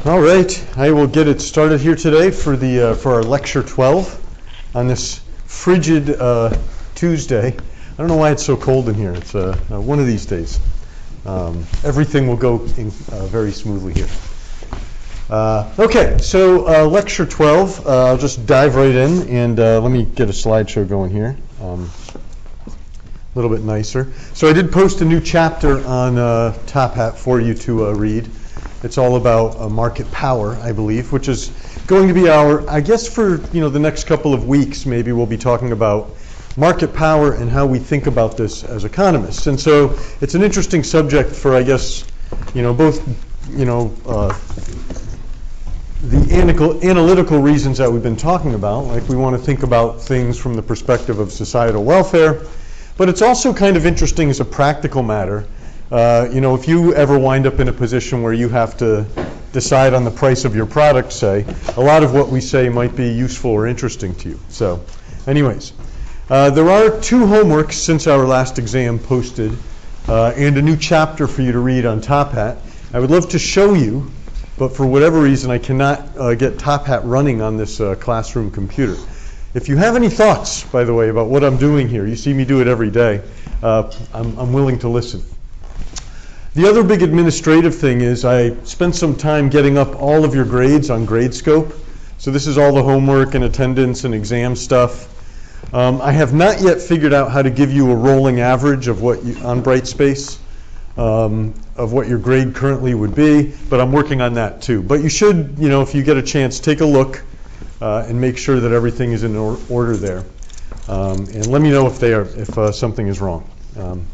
All right, I will get it started here today for our lecture 12 on this frigid Tuesday. I don't know why it's so cold in here. It's one of these days. Everything will go very smoothly here. Okay, so lecture 12. I'll just dive right in, and let me get a slideshow going here. A little bit nicer. So I did post a new chapter on Top Hat for you to read. It's all about market power, I believe, which is going to be I guess for the next couple of weeks, maybe we'll be talking about market power and how we think about this as economists. And so it's an interesting subject for, I guess, both, the analytical reasons that we've been talking about, like we want to think about things from the perspective of societal welfare, but it's also kind of interesting as a practical matter. If you ever wind up in a position where you have to decide on the price of your product, say, a lot of what we say might be useful or interesting to you. So, anyways, there are 2 homeworks since our last exam posted, and a new chapter for you to read on Top Hat. I would love to show you, but for whatever reason, I cannot get Top Hat running on this classroom computer. If you have any thoughts, by the way, about what I'm doing here, you see me do it every day, I'm willing to listen. The other big administrative thing is I spent some time getting up all of your grades on Gradescope. So this is all the homework and attendance and exam stuff. I have not yet figured out how to give you a rolling average of what on Brightspace, of what your grade currently would be, but I'm working on that too. But you should, if you get a chance, take a look and make sure that everything is in order there. And let me know if something is wrong.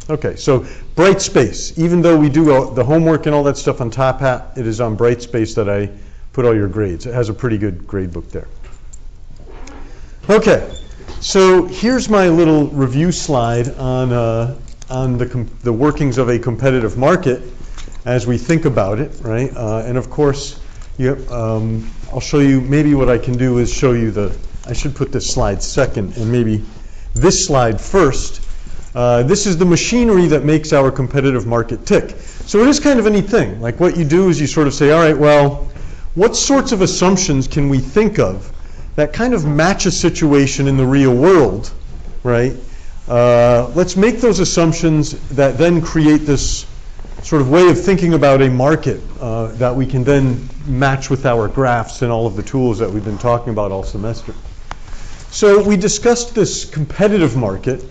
Okay, so Brightspace. Even though we do the homework and all that stuff on Top Hat, it is on Brightspace that I put all your grades. It has a pretty good grade book there. Okay, so here's my little review slide on the workings of a competitive market as we think about it, right? And of course, I'll show you. Maybe what I can do is show you I should put this slide second, and maybe this slide first. This is the machinery that makes our competitive market tick. So it is kind of a neat thing. Like what you do is you sort of say, all right, well, what sorts of assumptions can we think of that kind of match a situation in the real world, right? Let's make those assumptions that then create this sort of way of thinking about a market that we can then match with our graphs and all of the tools that we've been talking about all semester. So we discussed this competitive market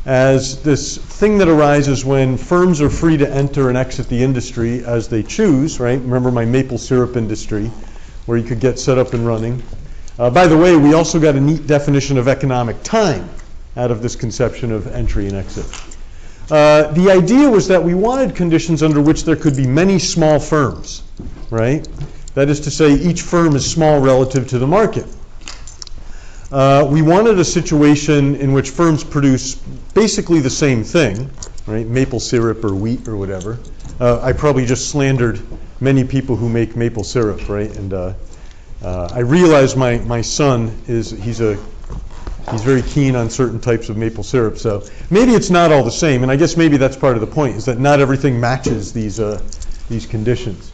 as this thing that arises when firms are free to enter and exit the industry as they choose, right? Remember my maple syrup industry, where you could get set up and running. By the way, we also got a neat definition of economic time out of this conception of entry and exit. The idea was that we wanted conditions under which there could be many small firms, right? That is to say, each firm is small relative to the market. We wanted a situation in which firms produce basically the same thing, right? Maple syrup or wheat or whatever. I probably just slandered many people who make maple syrup, right? And I realize my son he's very keen on certain types of maple syrup, so maybe it's not all the same. And I guess maybe that's part of the point, is that not everything matches these conditions.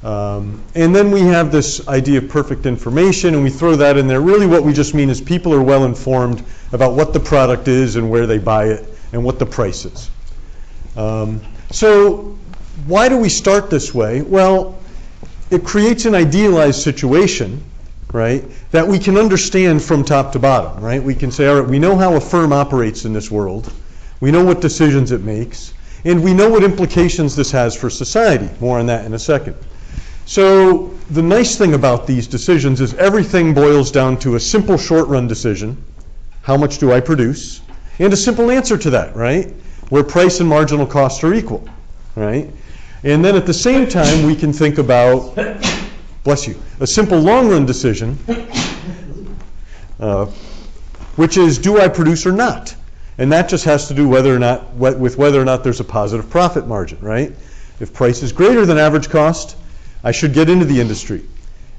And then we have this idea of perfect information, and we throw that in there. Really what we just mean is people are well informed about what the product is and where they buy it and what the price is. So why do we start this way? Well, it creates an idealized situation, right, that we can understand from top to bottom, right? We can say, all right, we know how a firm operates in this world. We know what decisions it makes. And we know what implications this has for society. More on that in a second. So the nice thing about these decisions is everything boils down to a simple short-run decision. How much do I produce? And a simple answer to that, right? Where price and marginal costs are equal, right? And then at the same time, we can think about, bless you, a simple long-run decision, which is, do I produce or not? And that just has to do with whether or not there's a positive profit margin, right? If price is greater than average cost, I should get into the industry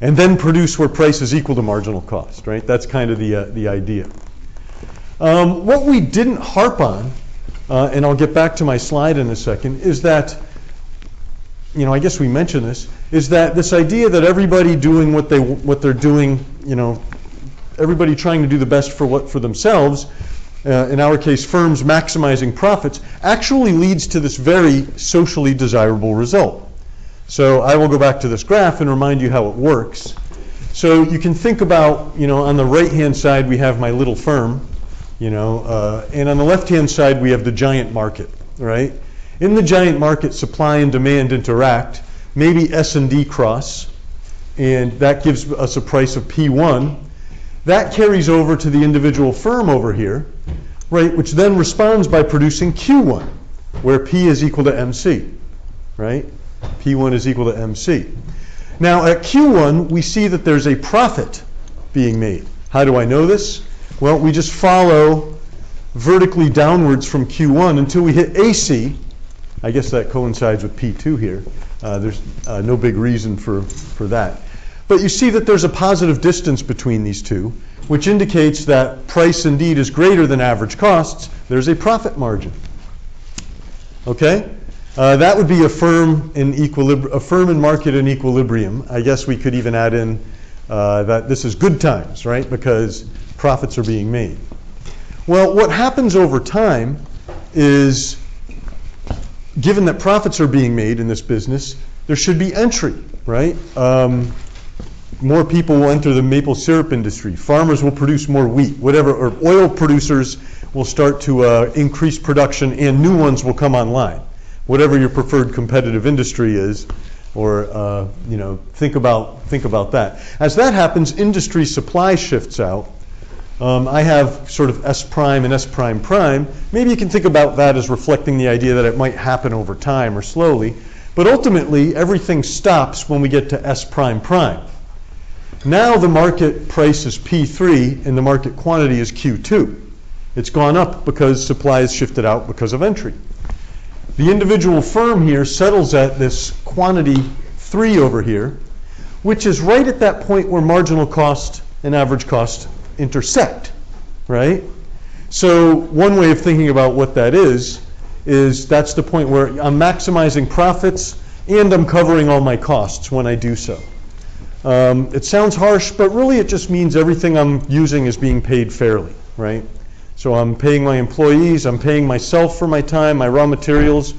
and then produce where price is equal to marginal cost, right? That's kind of the idea. What we didn't harp on, and I'll get back to my slide in a second, is that I guess we mentioned this, is that this idea that everybody doing what they're doing, everybody trying to do the best for themselves, in our case, firms maximizing profits, actually leads to this very socially desirable result. So I will go back to this graph and remind you how it works. So you can think about, on the right-hand side we have my little firm, and on the left-hand side we have the giant market, right? In the giant market, supply and demand interact, maybe S&D cross, and that gives us a price of P1. That carries over to the individual firm over here, right, which then responds by producing Q1, where P is equal to MC, right? P1 is equal to MC. Now at Q1, we see that there's a profit being made. How do I know this? Well, we just follow vertically downwards from Q1 until we hit AC. I guess that coincides with P2 here. There's no big reason for that. But you see that there's a positive distance between these two, which indicates that price indeed is greater than average costs. There's a profit margin. Okay? That would be a firm in market in equilibrium. I guess we could even add in that this is good times, right? Because profits are being made. Well, what happens over time is, given that profits are being made in this business, there should be entry, right? More people will enter the maple syrup industry. Farmers will produce more wheat, whatever, or oil producers will start to increase production and new ones will come online. Whatever your preferred competitive industry is, or think about that. As that happens, industry supply shifts out. I have sort of S prime and S prime prime. Maybe you can think about that as reflecting the idea that it might happen over time or slowly, but ultimately everything stops when we get to S prime prime. Now the market price is P3 and the market quantity is Q2. It's gone up because supply has shifted out because of entry. The individual firm here settles at this quantity 3 over here, which is right at that point where marginal cost and average cost intersect, right? So one way of thinking about what that is that's the point where I'm maximizing profits and I'm covering all my costs when I do so. It sounds harsh, but really it just means everything I'm using is being paid fairly, right? So I'm paying my employees, I'm paying myself for my time, my raw materials.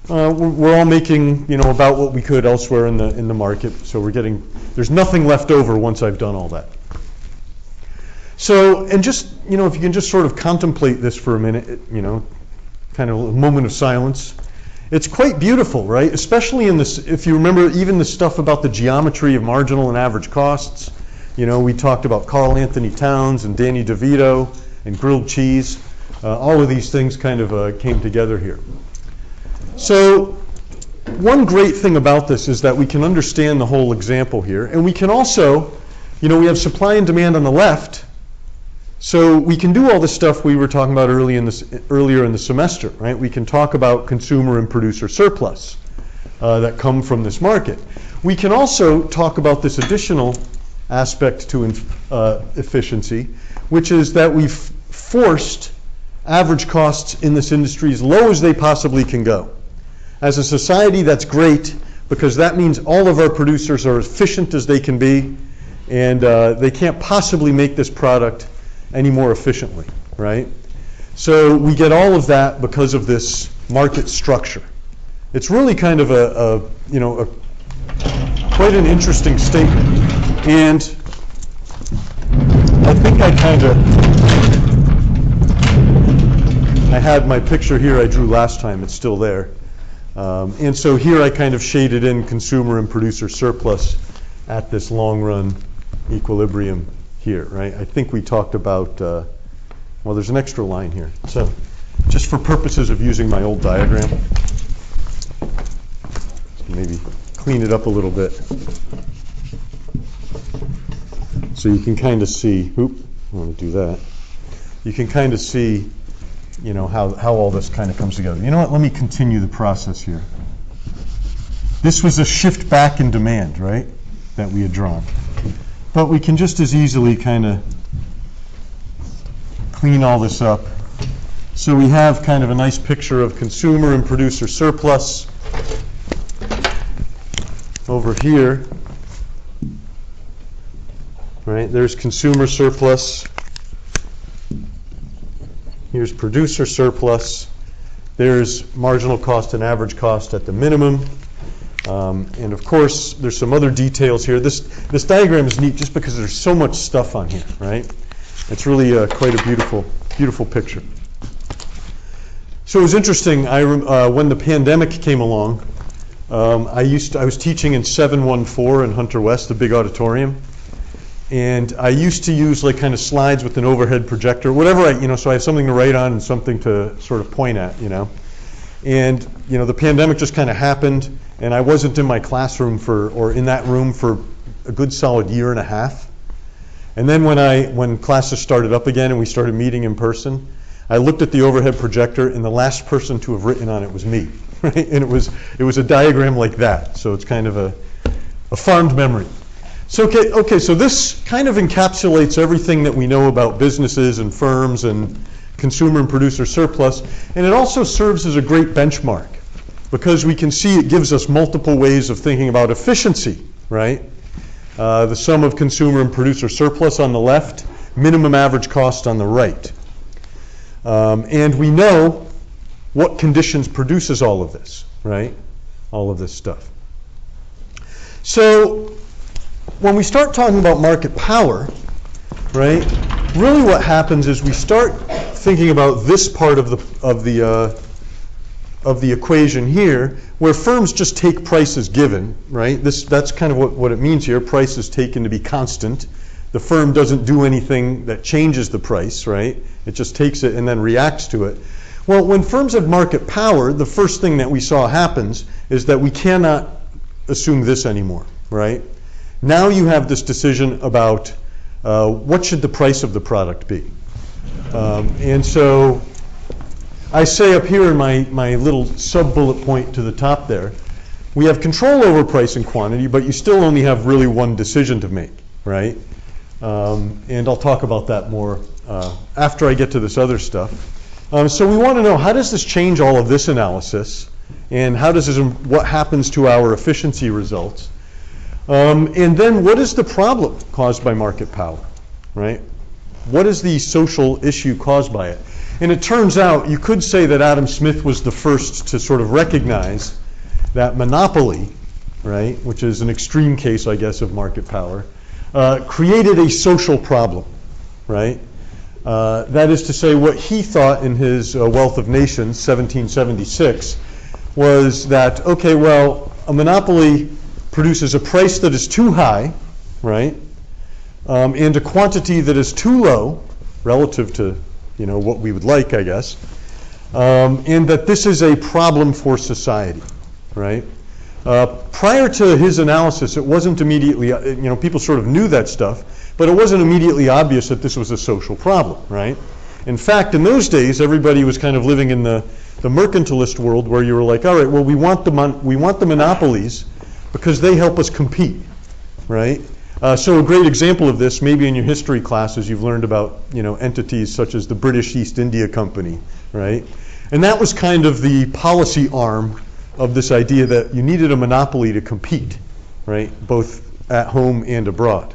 We're all making, about what we could elsewhere in the market. So there's nothing left over once I've done all that. So, and just, if you can just sort of contemplate this for a minute, kind of a moment of silence. It's quite beautiful, right? Especially in this, if you remember even the stuff about the geometry of marginal and average costs. We talked about Carl Anthony Towns and Danny DeVito and grilled cheese. All of these things kind of came together here. So one great thing about this is that we can understand the whole example here. And we can also, we have supply and demand on the left. So we can do all the stuff we were talking about earlier in the semester, right? We can talk about consumer and producer surplus that come from this market. We can also talk about this additional aspect to efficiency, which is that we've forced average costs in this industry as low as they possibly can go. As a society, that's great because that means all of our producers are as efficient as they can be, and they can't possibly make this product any more efficiently, right? So we get all of that because of this market structure. It's really kind of quite an interesting statement. And I think I had my picture here I drew last time. It's still there. And so here I kind of shaded in consumer and producer surplus at this long run equilibrium here, right? I think we talked about, well, there's an extra line here. So just for purposes of using my old diagram, maybe clean it up a little bit. So you can kind of see, I want to do that. You can kind of see, how all this kind of comes together. You know what, let me continue the process here. This was a shift back in demand, right, that we had drawn. But we can just as easily kind of clean all this up. So we have kind of a nice picture of consumer and producer surplus. over here, right, there's consumer surplus. Here's producer surplus. There's marginal cost and average cost at the minimum. And of course, there's some other details here. This diagram is neat just because there's so much stuff on here, right? It's really quite a beautiful picture. So it was interesting. When the pandemic came along, I was teaching in 714 in Hunter West, the big auditorium. And I used to use like kind of slides with an overhead projector, whatever so I have something to write on and something to sort of point at, And, the pandemic just kind of happened, and I wasn't in my classroom or in that room for a good solid year and a half. And then when classes started up again and we started meeting in person, I looked at the overhead projector, and the last person to have written on it was me, right? And it was a diagram like that, so it's kind of a fond memory. So okay, so this kind of encapsulates everything that we know about businesses and firms and consumer and producer surplus, and it also serves as a great benchmark because we can see it gives us multiple ways of thinking about efficiency, right? The sum of consumer and producer surplus on the left, minimum average cost on the right. And we know what conditions produces all of this, right? All of this stuff. So when we start talking about market power, right, really what happens is we start thinking about this part of the equation here, where firms just take price as given, right? That's kind of what it means here. Price is taken to be constant. The firm doesn't do anything that changes the price, right? It just takes it and then reacts to it. Well, when firms have market power, the first thing that we saw happens is that we cannot assume this anymore, right? Now you have this decision about what should the price of the product be. And so I say up here in my little sub-bullet point to the top there, we have control over price and quantity, but you still only have really one decision to make, right? And I'll talk about that more after I get to this other stuff. So we want to know, how does this change all of this analysis? And what happens to our efficiency results? And then what is the problem caused by market power, right? What is the social issue caused by it? And it turns out, you could say that Adam Smith was the first to sort of recognize that monopoly, right, which is an extreme case, I guess, of market power, created a social problem, right? That is to say, what he thought in his Wealth of Nations, 1776, was that, okay, well, a monopoly produces a price that is too high, right, and a quantity that is too low relative to, what we would like, I guess, and that this is a problem for society, right? Prior to his analysis, it wasn't immediately, people sort of knew that stuff, but it wasn't immediately obvious that this was a social problem, right? In fact, in those days, everybody was kind of living in the mercantilist world where you were like, all right, well, we want the monopolies because they help us compete, right? So a great example of this, maybe in your history classes, you've learned about entities such as the British East India Company, right? And that was kind of the policy arm of this idea that you needed a monopoly to compete, right? Both at home and abroad.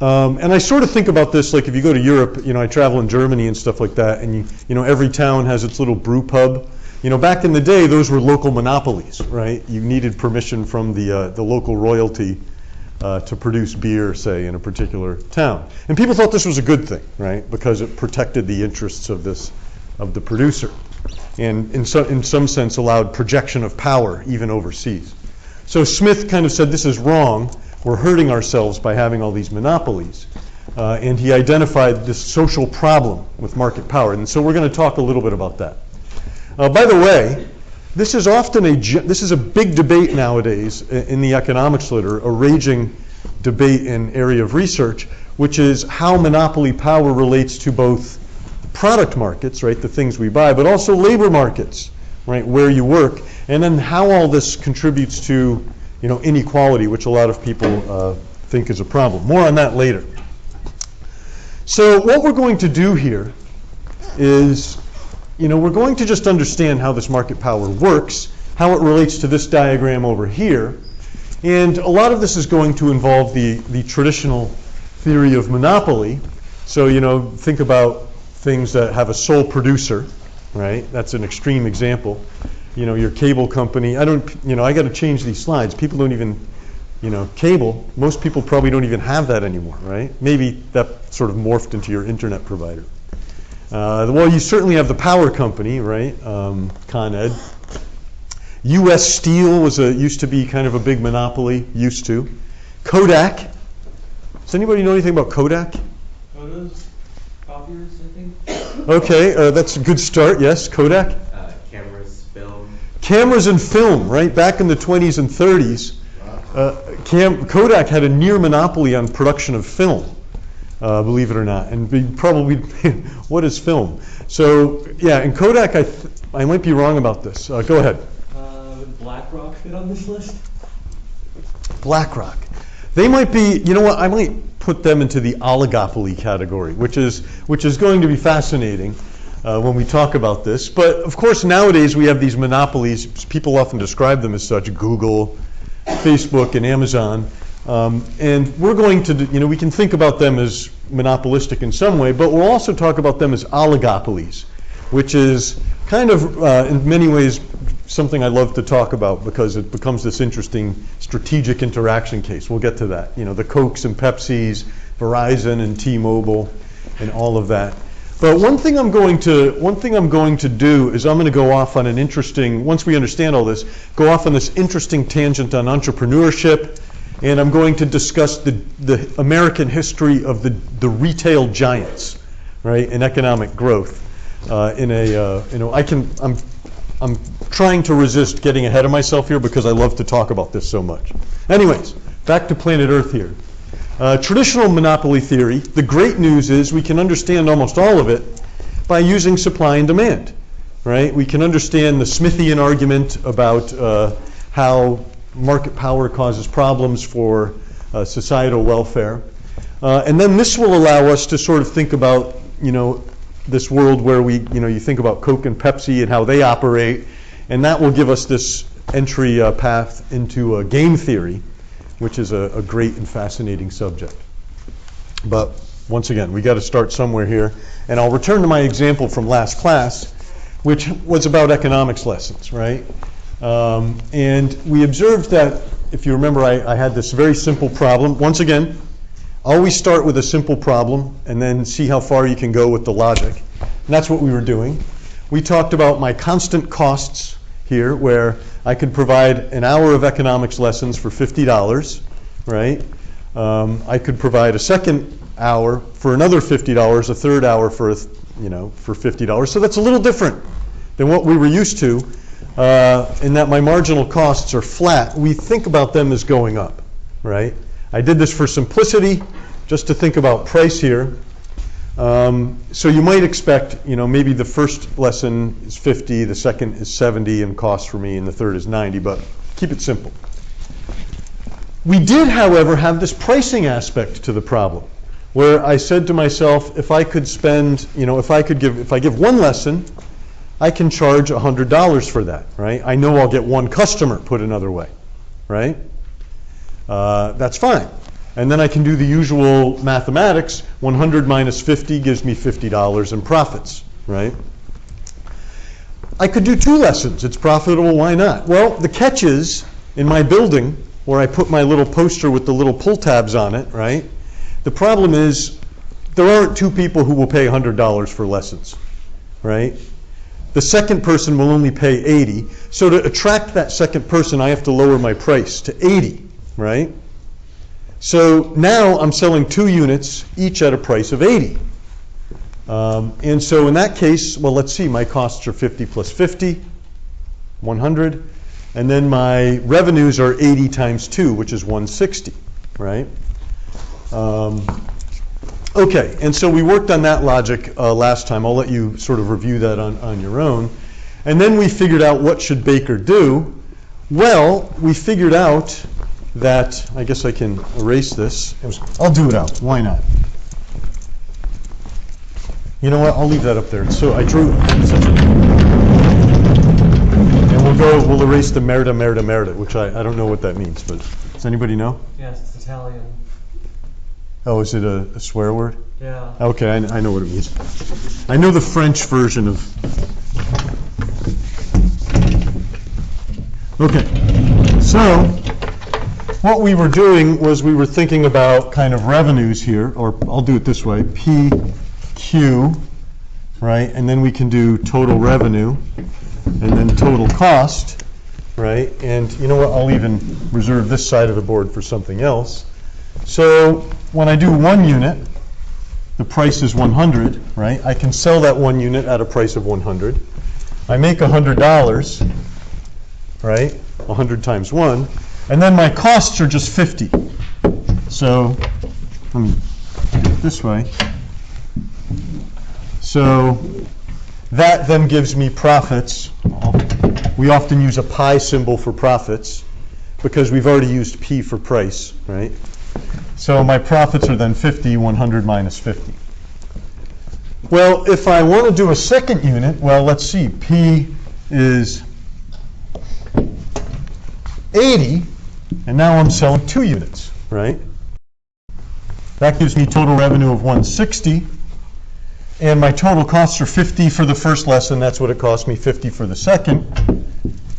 And I sort of think about this like if you go to Europe, I travel in Germany and stuff like that, and every town has its little brew pub. Back in the day, those were local monopolies, right? You needed permission from the local royalty to produce beer, say, in a particular town. And people thought this was a good thing, right? Because it protected the interests of the producer, and in some sense allowed projection of power even overseas. So Smith kind of said this is wrong. We're hurting ourselves by having all these monopolies. And he identified this social problem with market power. And so we're going to talk a little bit about that. By the way, this is a big debate nowadays in the economics literature, a raging debate in area of research, which is how monopoly power relates to both product markets, right, the things we buy, but also labor markets, right, where you work, and then how all this contributes to inequality, which a lot of people think is a problem. More on that later. So what we're going to do here is, we're going to just understand how this market power works, how it relates to this diagram over here. And a lot of this is going to involve the traditional theory of monopoly. So, think about things that have a sole producer, right? That's an extreme example. Your cable company, I got to change these slides. People don't even, cable, most people probably don't even have that anymore, right? Maybe that sort of morphed into your internet provider. Well, you certainly have the power company, right? Con Ed. U.S. Steel used to be kind of a big monopoly, used to. Kodak. Does anybody know anything about Kodak? Photos, copiers, I think. Okay, that's a good start, yes, Kodak. Cameras, film. Cameras and film, right? Back in the 20s and 30s, Kodak had a near monopoly on production of film, believe it or not. And probably, what is film? So, yeah, and Kodak, I might be wrong about this. Go ahead. Would BlackRock fit on this list? BlackRock. They might be, you know what, I might put them into the oligopoly category, which is going to be fascinating when we talk about this. But of course, nowadays we have these monopolies. People often describe them as such: Google, Facebook, and Amazon. And we're going to, we can think about them as monopolistic in some way, but we'll also talk about them as oligopolies, which is kind of, in many ways, something I love to talk about because it becomes this interesting strategic interaction case. We'll get to that. The Cokes and Pepsis, Verizon and T-Mobile, and all of that. But one thing I'm going to do is I'm going to go off on an interesting, once we understand all this, go off on this interesting tangent on entrepreneurship, and I'm going to discuss the American history of the retail giants, right, in economic growth. I'm trying to resist getting ahead of myself here because I love to talk about this so much. Anyways, back to planet Earth here. Traditional monopoly theory, the great news is we can understand almost all of it by using supply and demand, right? We can understand the Smithian argument about how market power causes problems for societal welfare. And then this will allow us to sort of think about, this world where you think about Coke and Pepsi and how they operate, and that will give us this entry path into game theory, which is a great and fascinating subject. But once again, we got to start somewhere here, and I'll return to my example from last class, which was about economics lessons, right? And we observed that, if you remember, I had this very simple problem. Once again, always start with a simple problem and then see how far you can go with the logic. And that's what we were doing. We talked about my constant costs here, where I could provide an hour of economics lessons for $50, right? I could provide a second hour for another $50, a third hour for $50. So that's a little different than what we were used to, in that my marginal costs are flat. We think about them as going up, right? I did this for simplicity, just to think about price here. So you might expect, maybe the first lesson is 50, the second is 70 in cost for me, and the third is 90, but keep it simple. We did, however, have this pricing aspect to the problem, where I said to myself, if I could spend, if I give one lesson, I can charge $100 for that, right? I know I'll get one customer, put another way, right? That's fine. And then I can do the usual mathematics. 100 minus 50 gives me $50 in profits, right? I could do 2 lessons. It's profitable, why not? Well, the catch is, in my building, where I put my little poster with the little pull tabs on it, right? The problem is, there aren't 2 people who will pay $100 for lessons, right? The second person will only pay $80. So to attract that second person, I have to lower my price to $80, right? So now I'm selling 2 units, each at a price of $80. And so in that case, well, let's see, my costs are 50 plus 50, 100. And then my revenues are 80 times 2, which is 160, right? Okay, and so we worked on that logic last time. I'll let you sort of review that on your own. And then we figured out what should Baker do. Well, we figured out that, I guess I can erase this. I'll do it out. Why not? You know what? I'll leave that up there. So I drew such a... And we'll we'll erase the merita, which I don't know what that means, but does anybody know? Yes, it's Italian. Oh, is it a swear word? Yeah. Okay, I know what it means. I know the French version of... Okay, so what we were doing was we were thinking about kind of revenues here, or I'll do it this way, PQ, right? And then we can do total revenue, and then total cost, right? And you know what, I'll even reserve this side of the board for something else. So when I do 1 unit, the price is 100, right? I can sell that 1 unit at a price of 100. I make $100, right? 100 times 1. And then my costs are just 50. So let me do it this way. So that then gives me profits. We often use a pi symbol for profits because we've already used P for price, right? So my profits are then 50, 100 minus 50. Well, if I want to do a second unit, well, let's see. P is 80, and now I'm selling 2 units, right? That gives me total revenue of 160, and my total costs are 50 for the first lesson. That's what it cost me, 50 for the second.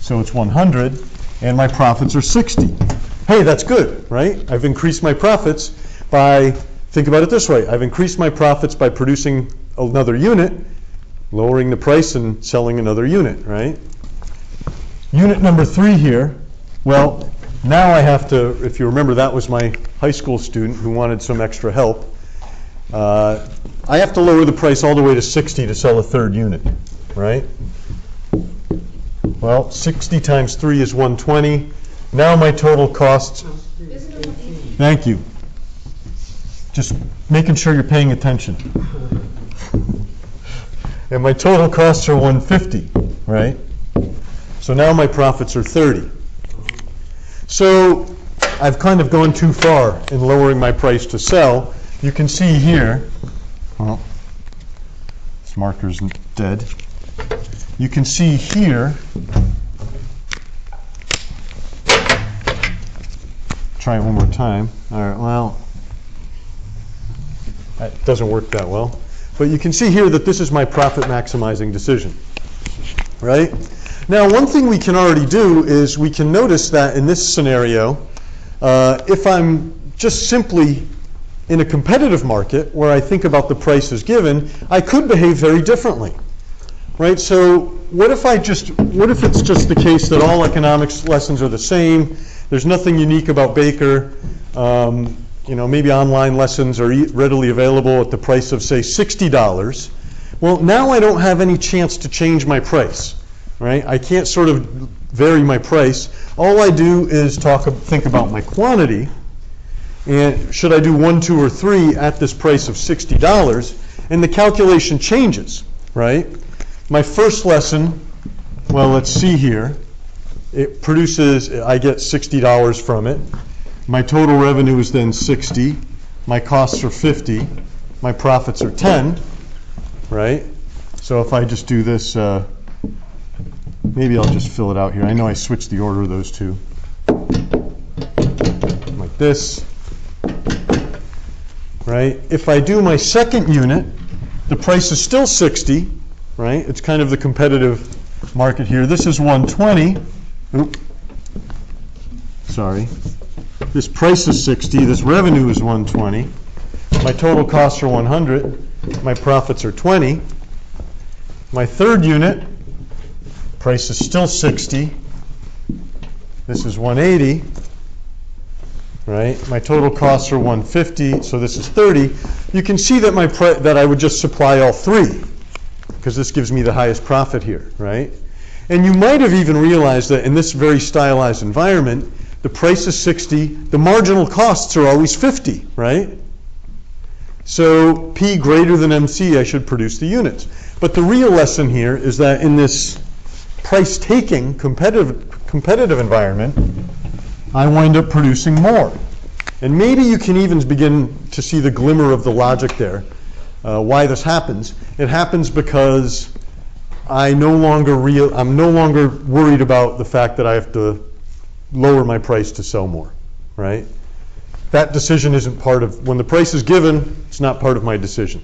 So it's 100, and my profits are 60. Hey, that's good, right? I've increased my profits by, think about it this way, I've increased my profits by producing another unit, lowering the price and selling another unit, right? Unit number 3 here, well, now I have to, if you remember, that was my high school student who wanted some extra help. I have to lower the price all the way to 60 to sell a third unit, right? Well, 60 times 3 is 120. Now my total costs, thank you. Just making sure you're paying attention. And my total costs are 150, right? So now my profits are 30. So I've kind of gone too far in lowering my price to sell. You can see here, well, this marker's dead. You can see here, try it one more time. All right, well, that doesn't work that well. But you can see here that this is my profit maximizing decision, right? Now, one thing we can already do is we can notice that in this scenario, if I'm just simply in a competitive market where I think about the prices given, I could behave very differently, right? So what if it's just the case that all economics lessons are the same? There's nothing unique about Baker. Maybe online lessons are readily available at the price of, say, $60. Well, now I don't have any chance to change my price, right? I can't sort of vary my price. All I do is think about my quantity, and should I do 1, 2, or 3 at this price of $60, and the calculation changes, right? My first lesson, well, let's see here. It produces, I get $60 from it. My total revenue is then 60. My costs are 50. My profits are 10, right? So if I just do this, maybe I'll just fill it out here. I know I switched the order of those two. Like this, right? If I do my second unit, the price is still 60, right? It's kind of the competitive market here. This is 120. Oop. Sorry. This price is 60. This revenue is 120. My total costs are 100. My profits are 20. My third unit, price is still 60. This is 180. Right? My total costs are 150, so this is 30. You can see that that I would just supply all 3, because this gives me the highest profit here, right? And you might have even realized that in this very stylized environment, the price is 60, the marginal costs are always 50, right? So P greater than MC, I should produce the units. But the real lesson here is that in this price-taking competitive environment, I wind up producing more. And maybe you can even begin to see the glimmer of the logic there, why this happens. It happens because I'm no longer worried about the fact that I have to lower my price to sell more, right? That decision isn't part of, when the price is given, it's not part of my decision.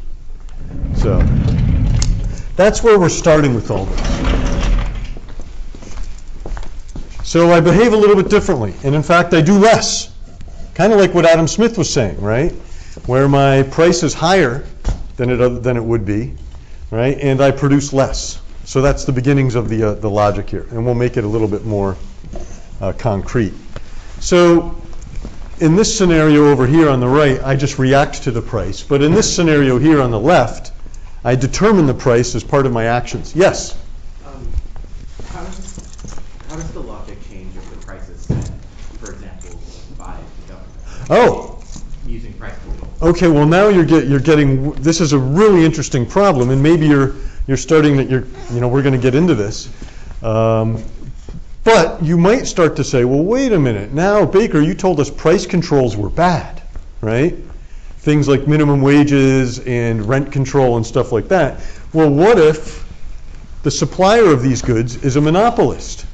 So that's where we're starting with all this. So I behave a little bit differently, and in fact I do less. Kind of like what Adam Smith was saying, right? Where my price is higher than it would be, right? And I produce less. So that's the beginnings of the logic here, and we'll make it a little bit more concrete. So in this scenario over here on the right, I just react to the price. But in this scenario here on the left, I determine the price as part of my actions. Yes? How does the logic change if the price is set, for example, by the government? Oh. Using price control. Okay, well now you're getting, this is a really interesting problem, and maybe you're starting that we're going to get into this. But you might start to say, well, wait a minute. Now, Baker, you told us price controls were bad, right? Things like minimum wages and rent control and stuff like that. Well, what if the supplier of these goods is a monopolist?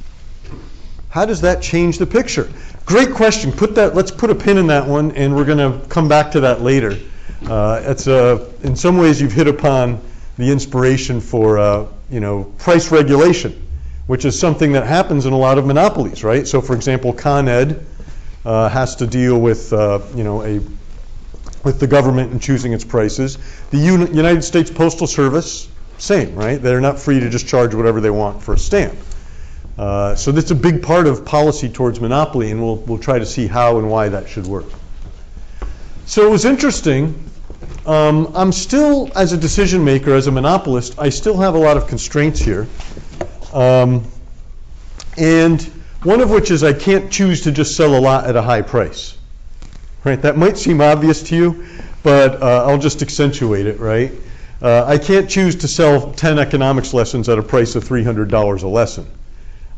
How does that change the picture? Great question. Let's put a pin in that one, and we're going to come back to that later. In some ways, you've hit upon the inspiration for price regulation, which is something that happens in a lot of monopolies, right? So, for example, Con Ed has to deal with with the government and choosing its prices. The United States Postal Service, same, right? They're not free to just charge whatever they want for a stamp. So that's a big part of policy towards monopoly, and we'll try to see how and why that should work. So it was interesting. I'm still, as a decision maker, as a monopolist, I still have a lot of constraints here. And one of which is I can't choose to just sell a lot at a high price. Right? That might seem obvious to you, but I'll just accentuate it, right? I can't choose to sell 10 economics lessons at a price of $300 a lesson.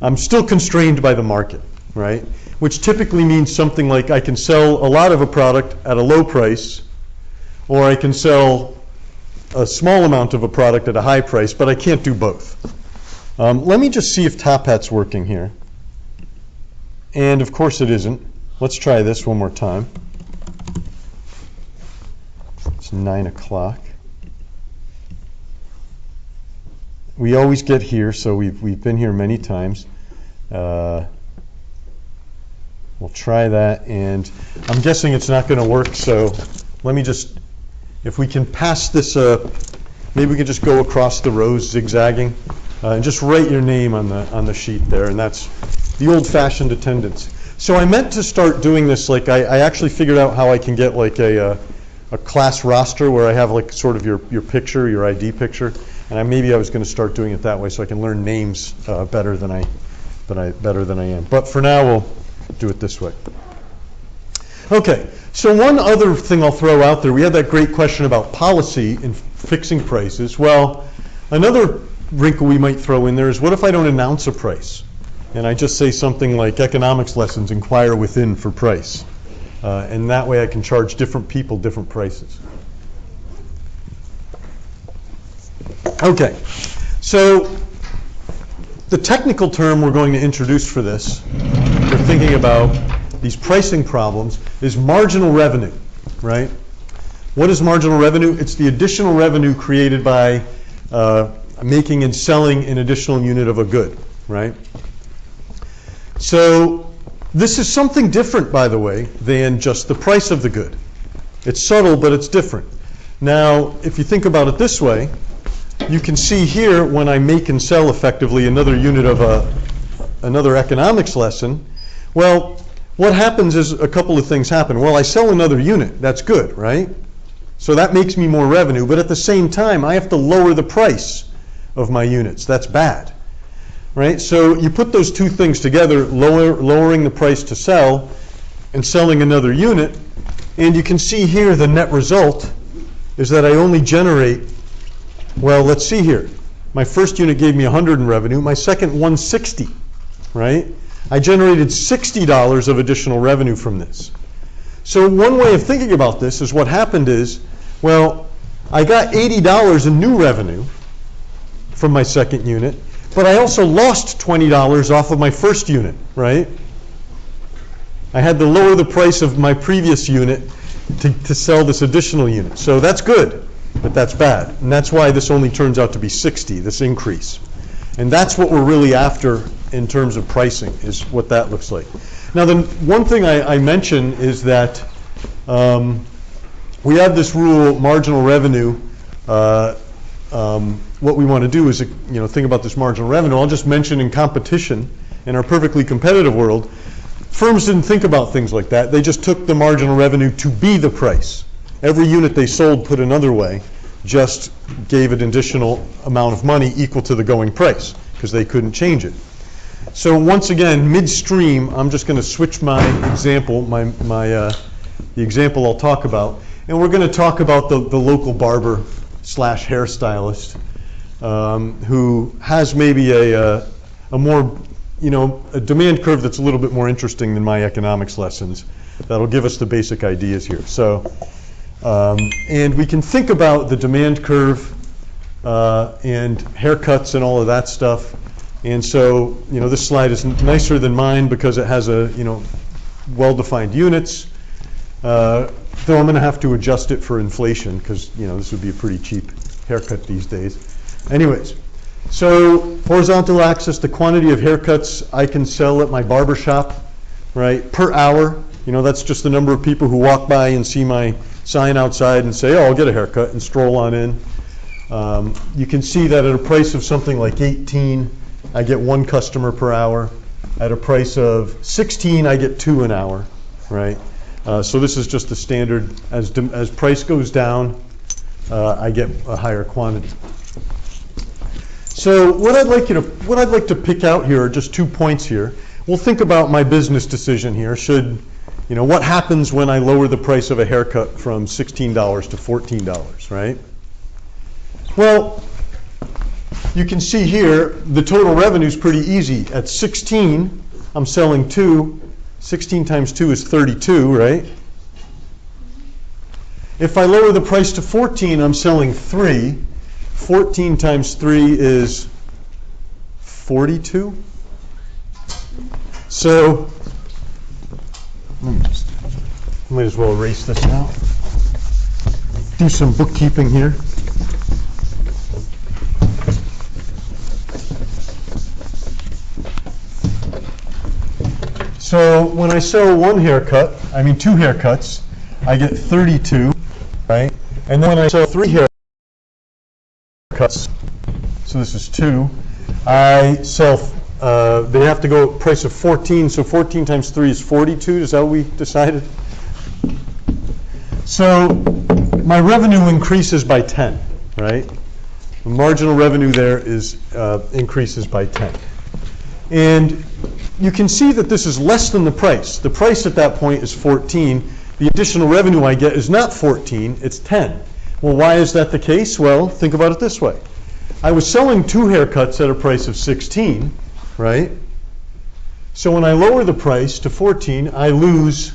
I'm still constrained by the market, right? Which typically means something like I can sell a lot of a product at a low price, or I can sell a small amount of a product at a high price, but I can't do both. Let me just see if Top Hat's working here. And of course it isn't. Let's try this one more time. It's 9 o'clock. We always get here, so we've been here many times. We'll try that, and I'm guessing it's not going to work, so let me just, if we can pass this, maybe we can just go across the rows zigzagging, and just write your name on the sheet there, and that's the old-fashioned attendance. So I meant to start doing this, like I actually figured out how I can get like a class roster where I have like sort of your picture, your ID picture, and maybe I was going to start doing it that way so I can learn names better than I am. But for now, we'll do it this way. Okay, so one other thing I'll throw out there, we had that great question about policy in fixing prices. Well, another wrinkle we might throw in there is, what if I don't announce a price? And I just say something like economics lessons, inquire within for price. And that way I can charge different people different prices. Okay, so the technical term we're going to introduce for this, for thinking about these pricing problems, is marginal revenue, right? What is marginal revenue? It's the additional revenue created by making and selling an additional unit of a good, right? So this is something different, by the way, than just the price of the good. It's subtle, but it's different. Now, if you think about it this way, you can see here when I make and sell effectively another unit of another economics lesson, well, what happens is a couple of things happen. Well, I sell another unit. That's good, right? So that makes me more revenue. But at the same time, I have to lower the price of my units. That's bad, right? So you put those two things together, lowering the price to sell and selling another unit, and you can see here the net result is that I only generate, well, let's see here. My first unit gave me 100 in revenue. My second, 160, right? I generated $60 of additional revenue from this. So one way of thinking about this is what happened is, well, I got $80 in new revenue from my second unit, but I also lost $20 off of my first unit, right? I had to lower the price of my previous unit to sell this additional unit. So that's good, but that's bad. And that's why this only turns out to be 60, this increase. And that's what we're really after in terms of pricing, is what that looks like. Now, the one thing I mention is that we have this rule, marginal revenue. What we want to do is, think about this marginal revenue. I'll just mention in competition, in our perfectly competitive world, firms didn't think about things like that. They just took the marginal revenue to be the price. Every unit they sold, put another way, just gave an additional amount of money equal to the going price, because they couldn't change it. So once again, midstream, I'm just going to switch my example, the example I'll talk about, and we're going to talk about the local barber / hairstylist who has maybe a more, a demand curve that's a little bit more interesting than my economics lessons. That'll give us the basic ideas here. So, and we can think about the demand curve and haircuts and all of that stuff. And so, this slide is nicer than mine because it has well-defined units. Though I'm going to have to adjust it for inflation because, this would be a pretty cheap haircut these days. Anyways, so horizontal axis, the quantity of haircuts I can sell at my barber shop, right, per hour. That's just the number of people who walk by and see my sign outside and say, oh, I'll get a haircut, and stroll on in. You can see that at a price of something like 18, I get 1 customer per hour. At a price of 16, I get 2 an hour, right? So this is just the standard. As price goes down, I get a higher quantity. So what I'd like to pick out here are just 2 points here. We'll think about my business decision here. What happens when I lower the price of a haircut from $16 to $14, right? Well, you can see here the total revenue is pretty easy. At 16, I'm selling 2. 16 times 2 is 32, right? If I lower the price to 14, I'm selling 3. 14 times 3 is 42. So, might as well erase this now. Do some bookkeeping here. So when I sell 2 haircuts, I get 32, right? And then when I sell 3 haircuts, so this is 2, I sell, they have to go price of 14, so 14 times 3 is 42, is that what we decided? So my revenue increases by 10, right? The marginal revenue there is increases by 10. And you can see that this is less than the price. The price at that point is 14. The additional revenue I get is not 14, it's 10. Well, why is that the case? Well, think about it this way. I was selling 2 haircuts at a price of 16, right? So when I lower the price to 14, I lose,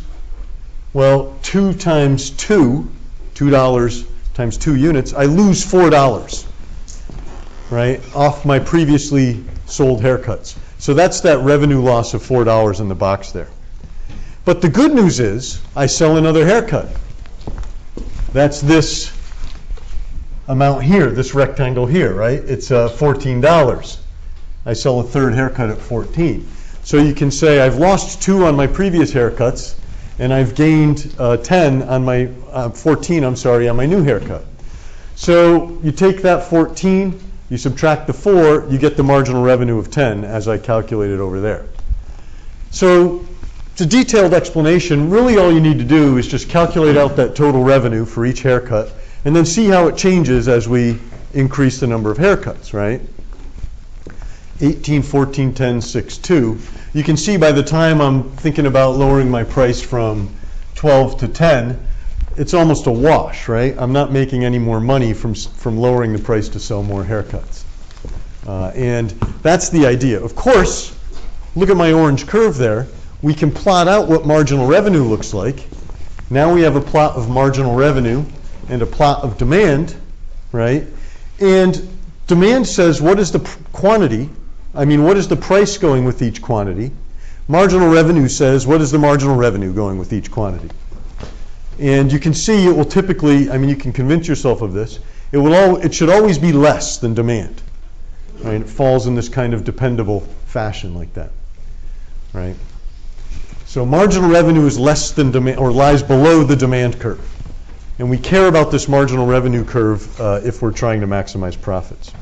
2 times 2, $2 times 2 units, I lose $4, right, off my previously sold haircuts. So that's that revenue loss of $4 in the box there. But the good news is I sell another haircut. That's this amount here, this rectangle here, right? It's $14. I sell a 3rd haircut at 14. So you can say I've lost 2 on my previous haircuts, and I've gained 10 on my 14, I'm sorry, on my new haircut. So you take that 14, you subtract the 4, you get the marginal revenue of 10 as I calculated over there. So it's a detailed explanation. Really all you need to do is just calculate out that total revenue for each haircut and then see how it changes as we increase the number of haircuts, right? 18, 14, 10, 6, 2. You can see by the time I'm thinking about lowering my price from 12 to 10, it's almost a wash, right? I'm not making any more money from lowering the price to sell more haircuts. And that's the idea. Of course, look at my orange curve there. We can plot out what marginal revenue looks like. Now we have a plot of marginal revenue and a plot of demand, right? And Demand says what is the quantity, what is the price going with each quantity. Marginal revenue says what is the marginal revenue going with each quantity. And you can see it will typically, you can convince yourself of this, it should always be less than demand. Right? It falls in this kind of dependable fashion like that. Right? So marginal revenue is less than demand, or lies below the demand curve. And we care about this marginal revenue curve if we're trying to maximize profits.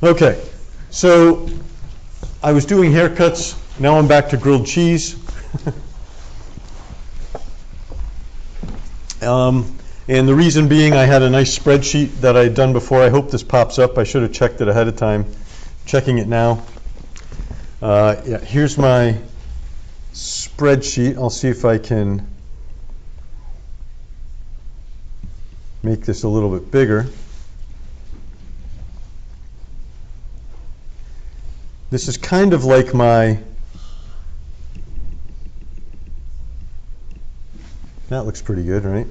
Okay, so I was doing haircuts. Now I'm back to grilled cheese. And the reason being, I had a nice spreadsheet that I had done before. I hope this pops up. I should have checked it ahead of time. Checking it now. Yeah, here's my spreadsheet. I'll see if I can make this a little bit bigger. This is kind of like that looks pretty good, right?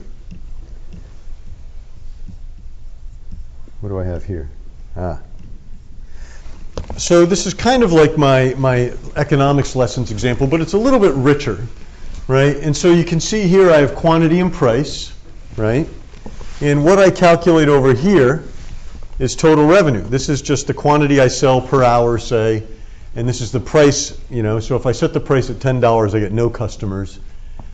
What do I have here? So this is kind of like my economics lessons example, but it's a little bit richer, right? And so you can see here I have quantity and price, right? And what I calculate over here is total revenue. This is just the quantity I sell per hour, say, and this is the price, so if I set the price at $10, I get no customers.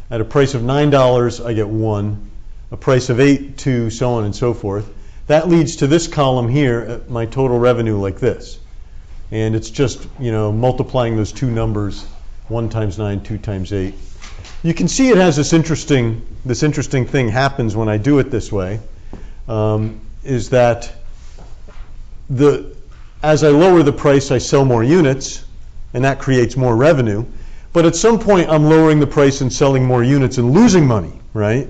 At a price of $9, I get 1. A price of 8, 2, so on and so forth. That leads to this column here, my total revenue like this. And it's just, multiplying those two numbers, 1 times 9, 2 times 8. You can see it has this interesting thing happens when I do it this way, is that as I lower the price, I sell more units, and that creates more revenue. But at some point, I'm lowering the price and selling more units and losing money, right?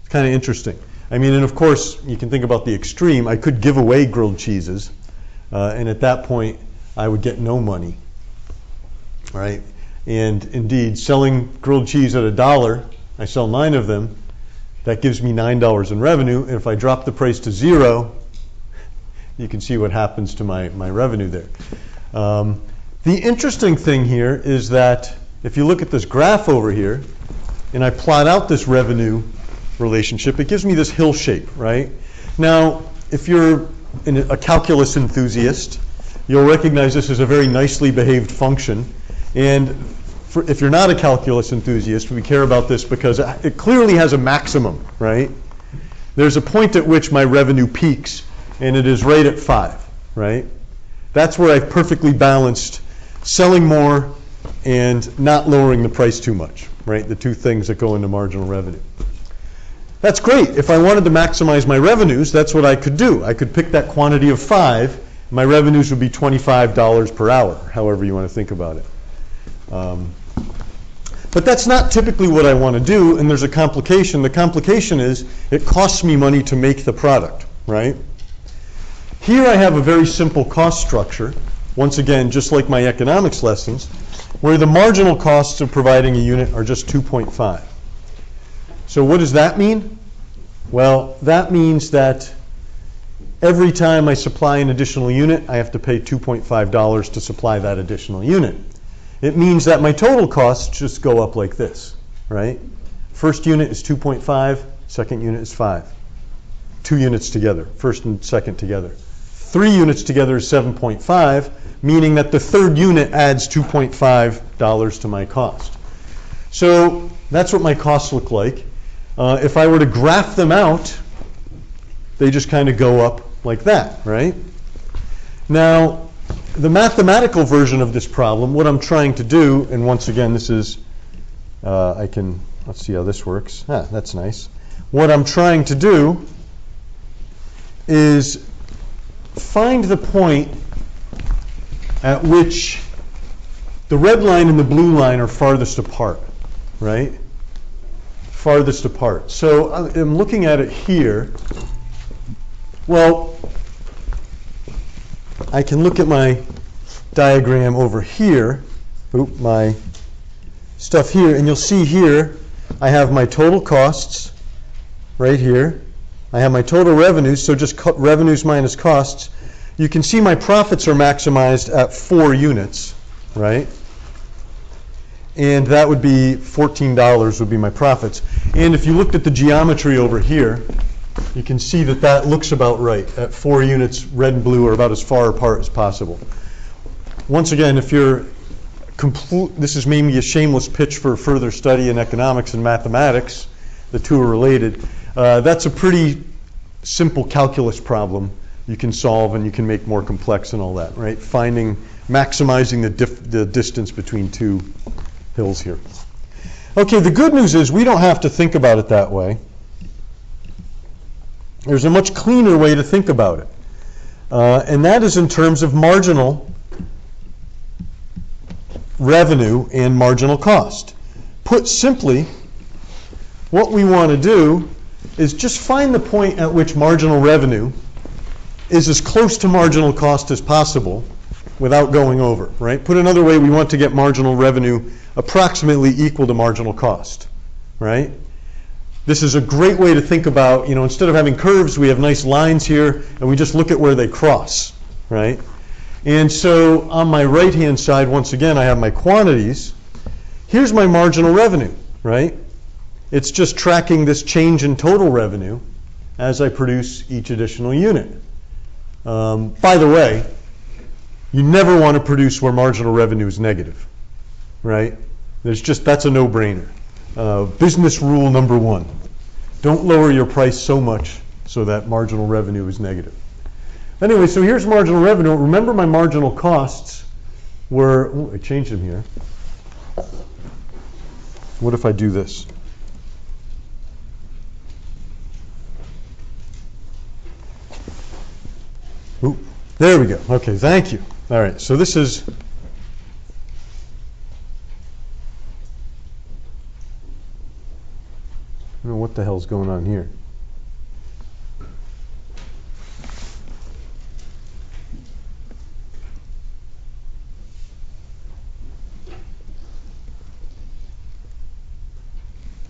It's kind of interesting. And of course, you can think about the extreme. I could give away grilled cheeses, and at that point, I would get no money, right? And indeed, selling grilled cheese at $1, I sell 9 of them. That gives me $9 in revenue. And if I drop the price to 0, you can see what happens to my revenue there. The interesting thing here is that if you look at this graph over here, and I plot out this revenue relationship, it gives me this hill shape, right? Now, if you're a calculus enthusiast, you'll recognize this as a very nicely behaved function. And if you're not a calculus enthusiast, we care about this because it clearly has a maximum, right? There's a point at which my revenue peaks, and it is right at 5, right? That's where I've perfectly balanced selling more and not lowering the price too much, right? The two things that go into marginal revenue. That's great. If I wanted to maximize my revenues, that's what I could do. I could pick that quantity of 5. My revenues would be $25 per hour, however you want to think about it. But that's not typically what I want to do, and there's a complication. The complication is it costs me money to make the product, right? Here I have a very simple cost structure, once again, just like my economics lessons, where the marginal costs of providing a unit are just 2.5. So what does that mean? Well, that means that every time I supply an additional unit, I have to pay $2.5 to supply that additional unit. It means that my total costs just go up like this, right? First unit is 2.5, second unit is 5. 2 units together, first and second together. 3 units together is 7.5, meaning that the third unit adds $2.5 to my cost. So that's what my costs look like. If I were to graph them out, they just kind of go up like that, right? Now, the mathematical version of this problem, what I'm trying to do, and once again, this is, let's see how this works. That's nice. What I'm trying to do is find the point at which the red line and the blue line are farthest apart, right? Farthest apart. So I'm looking at it here. Well, I can look at my diagram over here, my stuff here, and you'll see here I have my total costs right here, I have my total revenues, so just cut revenues minus costs. You can see my profits are maximized at 4 units, right? And that would be $14 would be my profits. And if you looked at the geometry over here, you can see that that looks about right. At 4 units, red and blue are about as far apart as possible. Once again, if you're this is maybe a shameless pitch for further study in economics and mathematics. The two are related. That's a pretty simple calculus problem you can solve, and you can make more complex and all that, right? Maximizing the distance between two hills here. Okay, the good news is we don't have to think about it that way. There's a much cleaner way to think about it, and that is in terms of marginal revenue and marginal cost. Put simply, what we want to do is just find the point at which marginal revenue is as close to marginal cost as possible without going over, right? Put another way, we want to get marginal revenue approximately equal to marginal cost, right? This is a great way to think about, instead of having curves, we have nice lines here, and we just look at where they cross, right? And so on my right-hand side, once again, I have my quantities. Here's my marginal revenue, right? It's just tracking this change in total revenue as I produce each additional unit. By the way, you never want to produce where marginal revenue is negative, right? That's a no-brainer. Business rule number 1. Don't lower your price so much so that marginal revenue is negative. Anyway, so here's marginal revenue. Remember my marginal costs were, I changed them here. What if I do this? Ooh, there we go. Okay, thank you. All right, so this is, I don't know what the hell's going on here.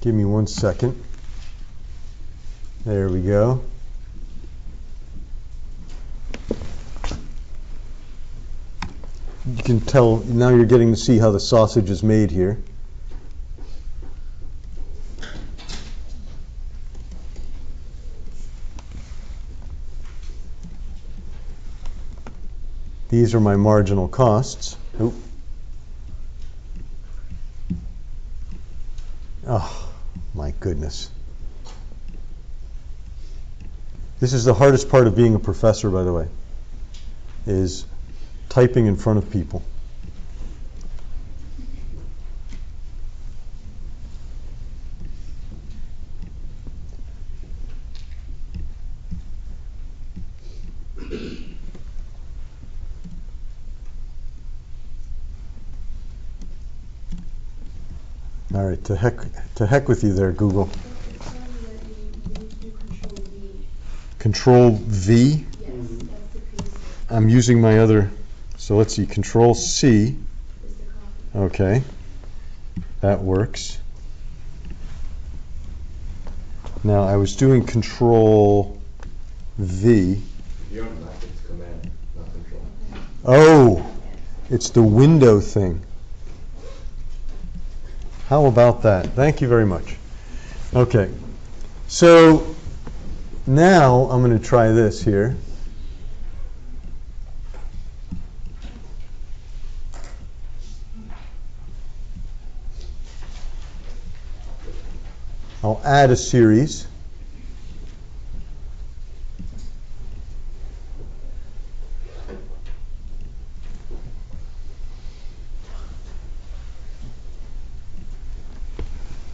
Give me 1 second. There we go. You can tell, now you're getting to see how the sausage is made here. These are my marginal costs. Oop. Oh, my goodness. This is the hardest part of being a professor, by the way, is typing in front of people. All right, to heck with you there, Google. Control V. I'm using my other, so let's see, Control C. Okay, that works. Now I was doing Control V. You're on Mac, it's Command, not Control. Oh, it's the window thing. How about that? Thank you very much. Okay, so now I'm going to try this here. I'll add a series.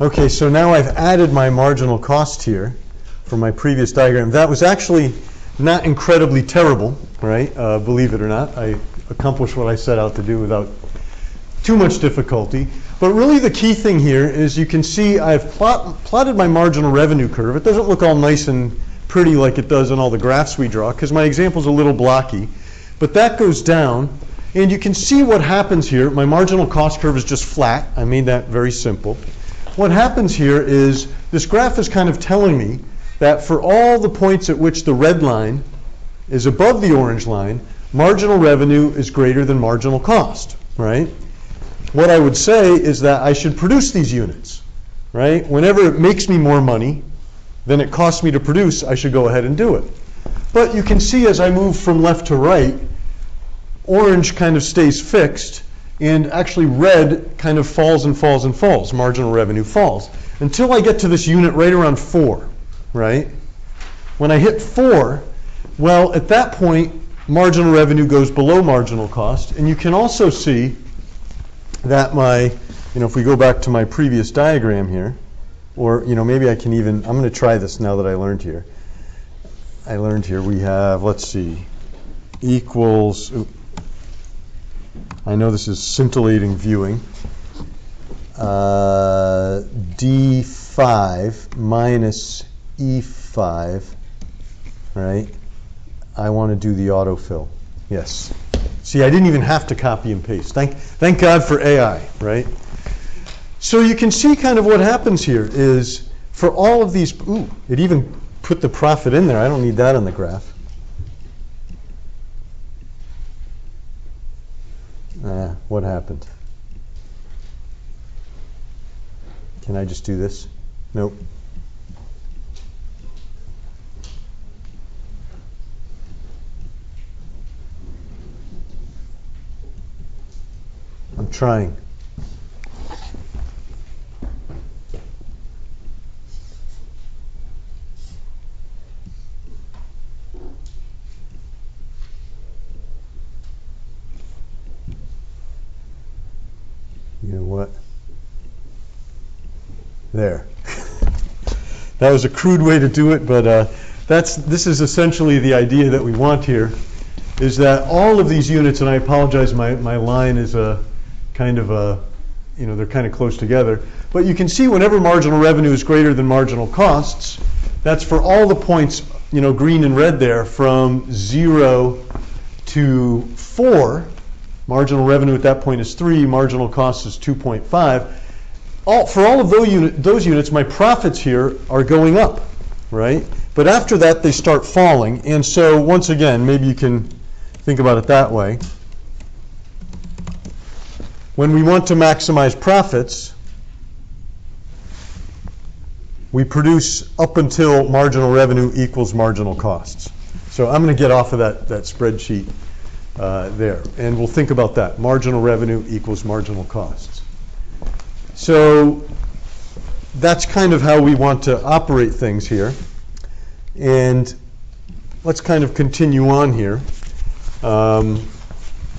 Okay, so now I've added my marginal cost here from my previous diagram. That was actually not incredibly terrible, right? Believe it or not. I accomplished what I set out to do without too much difficulty. But really the key thing here is you can see I've plotted my marginal revenue curve. It doesn't look all nice and pretty like it does in all the graphs we draw because my example's a little blocky. But that goes down, and you can see what happens here. My marginal cost curve is just flat. I made that very simple. What happens here is this graph is kind of telling me that for all the points at which the red line is above the orange line, marginal revenue is greater than marginal cost, right? What I would say is that I should produce these units, right? Whenever it makes me more money than it costs me to produce, I should go ahead and do it. But you can see as I move from left to right, orange kind of stays fixed, and actually red kind of falls and falls and falls. Marginal revenue falls. Until I get to this unit right around 4, right? When I hit 4, well, at that point, marginal revenue goes below marginal cost. And you can also see that if we go back to my previous diagram here, or, maybe I can I'm going to try this now that I learned here. We have, let's see, equals, I know this is scintillating viewing, D5 minus E5, right? I want to do the autofill. Yes. See, I didn't even have to copy and paste. Thank God for AI, right? So you can see kind of what happens here is for all of these, it even put the profit in there. I don't need that on the graph. What happened? Can I just do this? Nope. I'm trying. You know what? There. That was a crude way to do it, but this is essentially the idea that we want here, is that all of these units, and I apologize, my line is they're kind of close together, but you can see whenever marginal revenue is greater than marginal costs, that's for all the points, green and red there, from 0 to 4. Marginal revenue at that point is 3, marginal cost is 2.5. For all of those units, my profits here are going up, right? But after that, they start falling. And so once again, maybe you can think about it that way. When we want to maximize profits, we produce up until marginal revenue equals marginal costs. So I'm going to get off of that spreadsheet there, and we'll think about that. Marginal revenue equals marginal costs. So that's kind of how we want to operate things here. And let's kind of continue on here.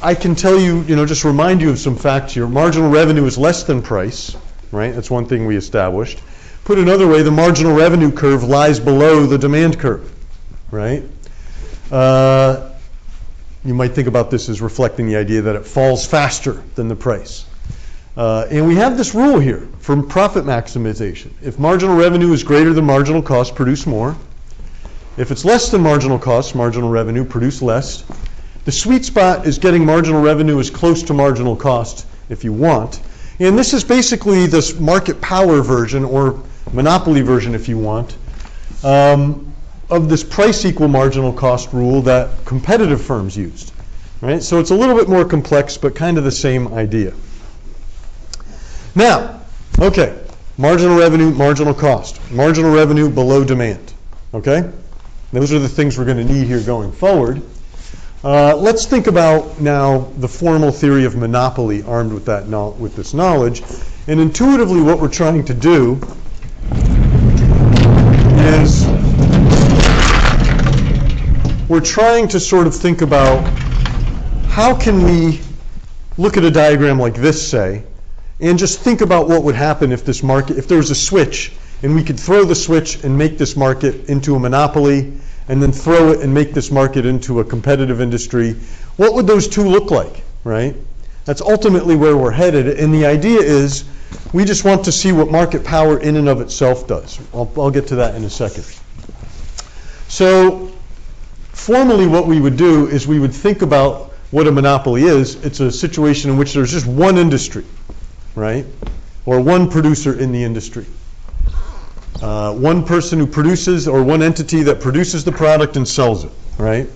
I can tell you, just remind you of some facts here. Marginal revenue is less than price, right? That's one thing we established. Put another way, the marginal revenue curve lies below the demand curve, right? You might think about this as reflecting the idea that it falls faster than the price. And we have this rule here for profit maximization. If marginal revenue is greater than marginal cost, produce more. If it's less than marginal cost, marginal revenue, produce less. The sweet spot is getting marginal revenue as close to marginal cost if you want. And this is basically this market power version, or monopoly version if you want, of this price equal marginal cost rule that competitive firms used, right? So it's a little bit more complex, but kind of the same idea. Now, okay, marginal revenue, marginal cost. Marginal revenue below demand, okay? Those are the things we're going to need here going forward. Let's think about now the formal theory of monopoly armed with this knowledge. And intuitively what we're trying to do is we're trying to sort of think about how can we look at a diagram like this, say, and just think about what would happen if there was a switch and we could throw the switch and make this market into a monopoly, and then throw it and make this market into a competitive industry. What would those two look like, right? That's ultimately where we're headed, and the idea is we just want to see what market power in and of itself does. I'll get to that in a second. So formally what we would do is we would think about what a monopoly is. It's a situation in which there's just one industry, right? Or one producer in the industry. one person who produces, or one entity that produces the product and sells it, right?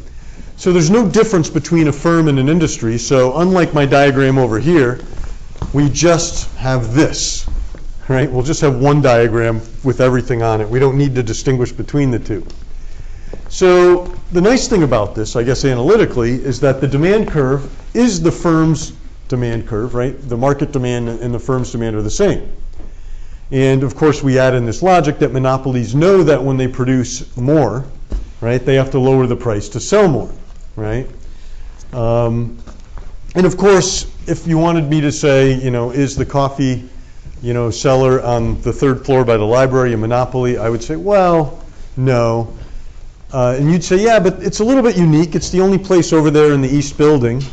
So there's no difference between a firm and an industry. So unlike my diagram over here, we just have this, right? We'll just have one diagram with everything on it. We don't need to distinguish between the two. So the nice thing about this, I guess analytically, is that the demand curve is the firm's demand curve, right? The market demand and the firm's demand are the same. And of course, we add in this logic that monopolies know that when they produce more, right, they have to lower the price to sell more, right? And of course, if you wanted me to say, is the coffee, seller on the 3rd floor by the library a monopoly, I would say, well, no. And you'd say, yeah, but it's a little bit unique. It's the only place over there in the East Building.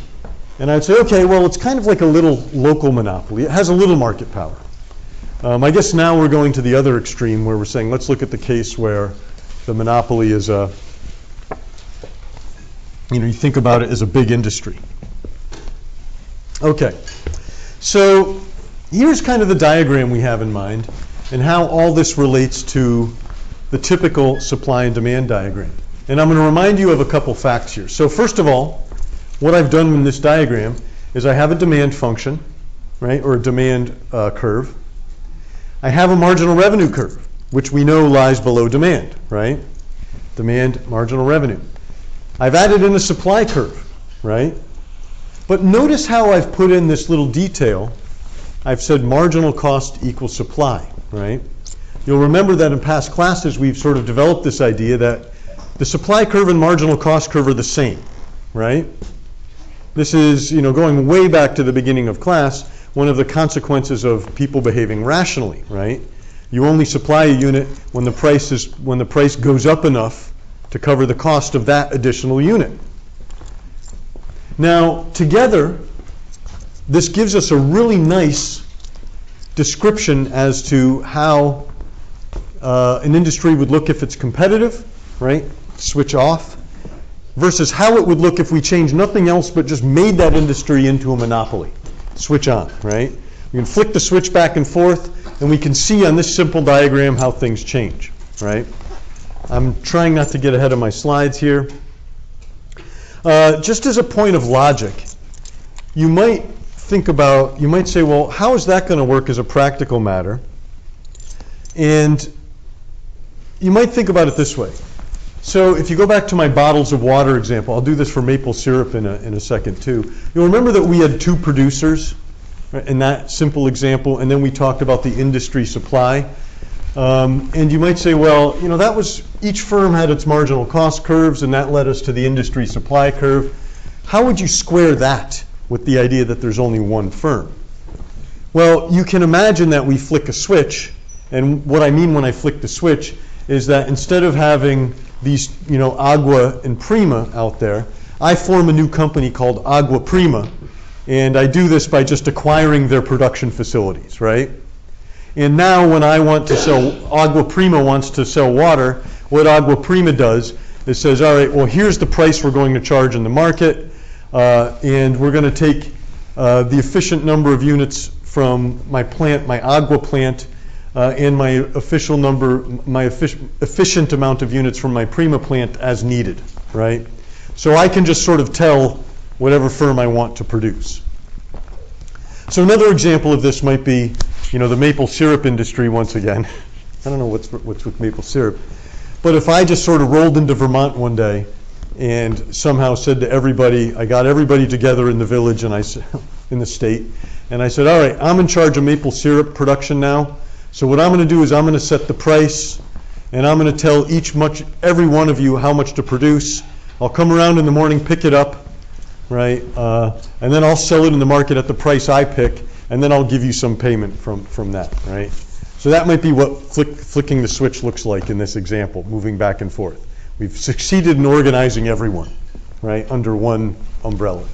And I'd say, okay, well, it's kind of like a little local monopoly. It has a little market power. I guess now we're going to the other extreme where we're saying, let's look at the case where the monopoly is a, you think about it as a big industry. Okay, so here's kind of the diagram we have in mind and how all this relates to the typical supply and demand diagram. And I'm going to remind you of a couple facts here. So first of all, what I've done in this diagram is I have a demand function, right, or a demand curve. I have a marginal revenue curve, which we know lies below demand, right? Demand, marginal revenue. I've added in a supply curve, right? But notice how I've put in this little detail. I've said marginal cost equals supply, right? You'll remember that in past classes we've sort of developed this idea that the supply curve and marginal cost curve are the same, right? This is, going way back to the beginning of class, one of the consequences of people behaving rationally, right? You only supply a unit when the price goes up enough to cover the cost of that additional unit. Now, together, this gives us a really nice description as to how an industry would look if it's competitive, right? Switch off, versus how it would look if we changed nothing else but just made that industry into a monopoly. Switch on, right? We can flick the switch back and forth, and we can see on this simple diagram how things change, right? I'm trying not to get ahead of my slides here. Just as a point of logic, you might say, well, how is that going to work as a practical matter? And you might think about it this way. So if you go back to my bottles of water example, I'll do this for maple syrup in a second too. You'll remember that we had 2 producers, right, in that simple example, and then we talked about the industry supply. And you might say, well, that was, each firm had its marginal cost curves, and that led us to the industry supply curve. How would you square that with the idea that there's only one firm? Well, you can imagine that we flick a switch, and what I mean when I flick the switch is that instead of having these, Agua and Prima out there, I form a new company called Agua Prima, and I do this by just acquiring their production facilities, right? And now when I want to sell, Agua Prima wants to sell water, what Agua Prima does is says, all right, well, here's the price we're going to charge in the market, and we're going to take the efficient number of units from my plant, my Agua plant, and my efficient amount of units from my Prima plant as needed, right? So I can just sort of tell whatever firm I want to produce. So another example of this might be, the maple syrup industry once again. I don't know what's with maple syrup. But if I just sort of rolled into Vermont one day and somehow said to everybody, I got everybody together in the village and in the state, and I said, all right, I'm in charge of maple syrup production now. So what I'm going to do is I'm going to set the price, and I'm going to tell every one of you how much to produce. I'll come around in the morning, pick it up, right? And then I'll sell it in the market at the price I pick, and then I'll give you some payment from that, right? So that might be what flicking the switch looks like in this example, moving back and forth. We've succeeded in organizing everyone, right, under one umbrella.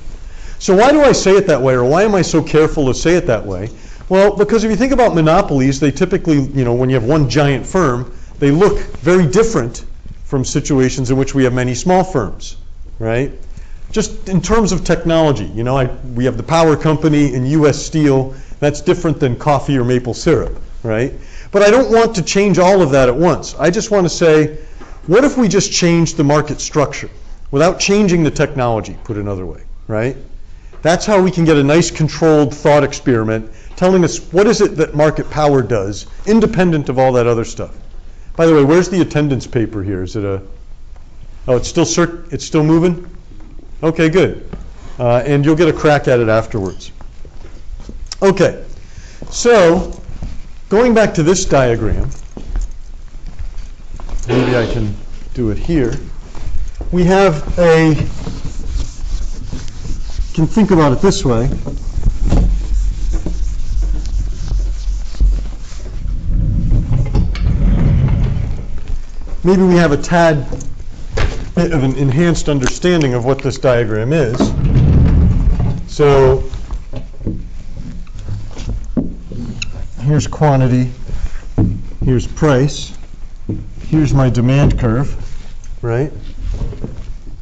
So why do I say it that way, or why am I so careful to say it that way? Well, because if you think about monopolies, they typically, when you have one giant firm, they look very different from situations in which we have many small firms, right? Just in terms of technology, we have the power company and U.S. Steel. That's different than coffee or maple syrup, right? But I don't want to change all of that at once. I just want to say, what if we just change the market structure without changing the technology, put another way, right? That's how we can get a nice controlled thought experiment telling us what is it that market power does, independent of all that other stuff. By the way, where's the attendance paper here? Is it a, oh, it's still moving? Okay, good. And you'll get a crack at it afterwards. Okay, so going back to this diagram, maybe I can do it here. We have can think about it this way. Maybe we have a tad bit of an enhanced understanding of what this diagram is. So here's quantity, here's price, here's my demand curve, right?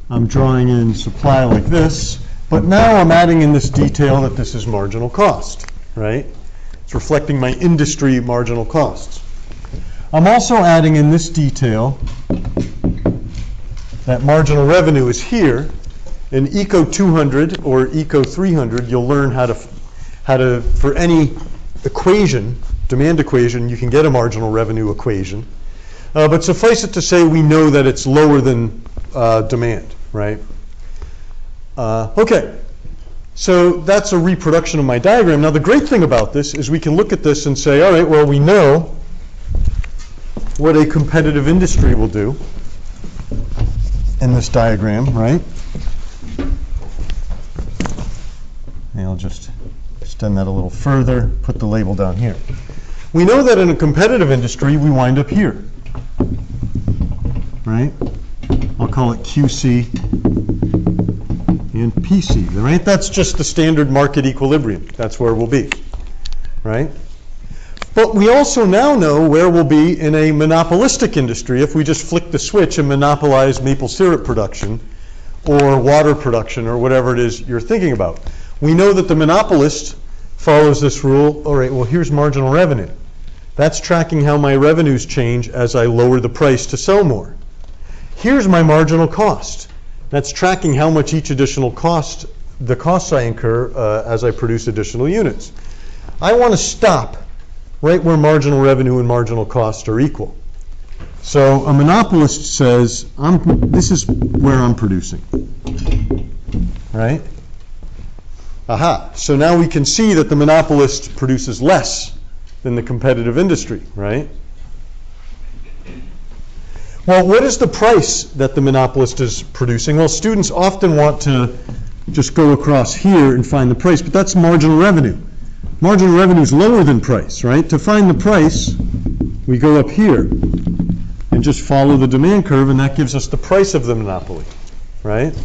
I'm drawing in supply like this, but now I'm adding in this detail that this is marginal cost, right? It's reflecting my industry marginal costs. I'm also adding in this detail that marginal revenue is here. In Eco 200 or Eco 300, you'll learn how to, for any equation, demand equation, you can get a marginal revenue equation. But suffice it to say, we know that it's lower than demand, right? Okay, so that's a reproduction of my diagram. Now the great thing about this is we can look at this and say, all right, well, we know what a competitive industry will do in this diagram, right? And I'll just extend that a little further, put the label down here. We know that in a competitive industry, we wind up here, right? I'll call it QC and PC, right? That's just the standard market equilibrium. That's where we'll be, right? But we also now know where we'll be in a monopolistic industry if we just flick the switch and monopolize maple syrup production or water production or whatever it is you're thinking about. We know that the monopolist follows this rule. All right, well, here's marginal revenue. That's tracking how my revenues change as I lower the price to sell more. Here's my marginal cost. That's tracking how much each additional cost, the costs I incur as I produce additional units. I want to stop right where marginal revenue and marginal cost are equal. So a monopolist says, this is where I'm producing, right? Aha, so now we can see that the monopolist produces less than the competitive industry, right? Well, what is the price that the monopolist is producing? Well, students often want to just go across here and find the price, but that's marginal revenue. Marginal revenue is lower than price, right? To find the price, we go up here and just follow the demand curve, and that gives us the price of the monopoly, right?